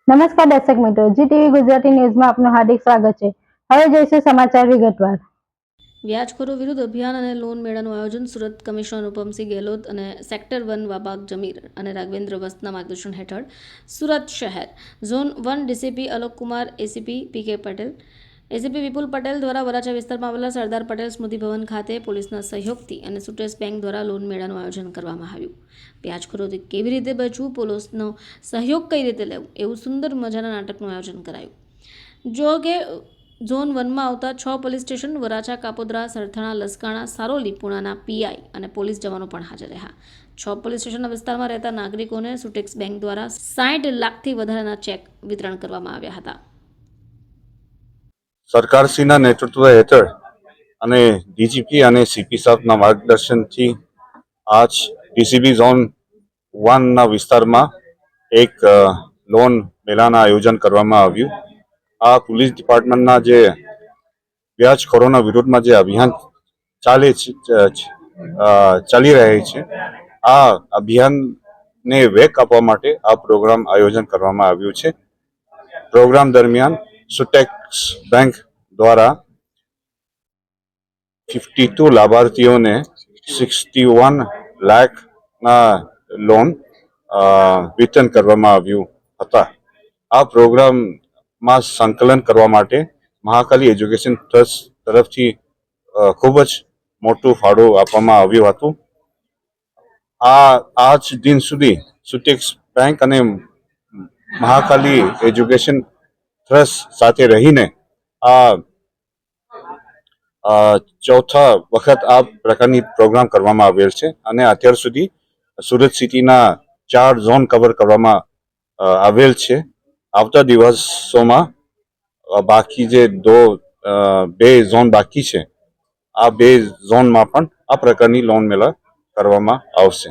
નમસ્કાર દર્શક મિત્રો, જીટીવી ગુજરાતી ન્યૂઝમાં આપનું હાર્દિક સ્વાગત છે। હવે જોઈશું સમાચાર વિગતવાર। વ્યાજખોરો વિરુદ્ધ અભિયાન અને લોન મેળાનું આયોજન સુરત કમિશનર અનુપમસિંહ ગેહલોત અને સેક્ટર 1 વાબાગ જમીર અને રાઘવેન્દ્ર વસ્તના માર્ગદર્શન હેઠળ સુરત શહેર zone 1 DCP Alok Kumar, ACP PK Patel, ACP Vipul Patel દ્વારા વરાછા વિસ્તારમાં આવેલા સરદાર પટેલ સ્મૃતિ ભવન ખાતે પોલીસના સહયોગથી અને સુટેસ બેંક દ્વારા લોન મેળાનું આયોજન કરવામાં આવ્યું। વ્યાજખોરોથી કેવી રીતે બચવું, પોલીસનો સહયોગ કઈ રીતે લેવું, એવું સુંદર મજાના નાટકનું આયોજન કરાયું। જો કે ઝોન 1માં આવતા 6 પોલીસ સ્ટેશન વરાછા, કાપોદ્રા, સરથાણા, લસકાણા, સારોલી, પુણાના પીઆઈ અને પોલીસ જવાનો પણ હાજર રહ્યા। 6 પોલીસ સ્ટેશનના વિસ્તારમાં રહેતા નાગરિકોને સુટેક્સ બેંક દ્વારા 60 લાખથી વધારાના ચેક વિતરણ કરવામાં આવ્યા હતા। સરકારશ્રીના નેતૃત્વ હેઠળ અને ડીજીપી અને સીપી સાહેબના માર્ગદર્શનથી આજ ડીસીબી ઝોન 1ના વિસ્તારમાં એક લોન મેળાના આયોજન કરવામાં આવ્યું। આ પોલીસ ડિપાર્ટમેન્ટના જે વ્યાજખોરોના વિરુદ્ધમાં જે અભિયાન ચાલી રહી છે, આ અભિયાનને વેગ આપવા માટે આ પ્રોગ્રામ આયોજન કરવામાં આવ્યું છે। પ્રોગ્રામ દરમિયાન સુટેક્સ બેંક દ્વારા 52 લાભાર્થીઓને 61 લાખના લોન વિતરણ કરવામાં આવ્યું હતા। આ પ્રોગ્રામમાં સંકલન કરવા માટે મહાકાલી એજ્યુકેશન ટ્રસ્ટ તરફથી ખૂબ જ મોટું ફાળો આપવામાં આવ્યું હતું। આજ દિન સુધી સુટેક્સ બેંક અને મહાકાલી એજ્યુકેશન ટ્રસ્ટ સાથે રહીને આ ચોથા વખત આ પ્રકારની પ્રોગ્રામ કરવામાં આવેલ છે અને અત્યાર સુધી સુરત સિટીના 4 ઝોન કવર કરવામાં આવેલ છે। આવતા દિવસોમાં બાકી જે બે ઝોન બાકી છે, આ બે ઝોનમાં પણ આ પ્રકારની લોન મેળા કરવામાં આવશે।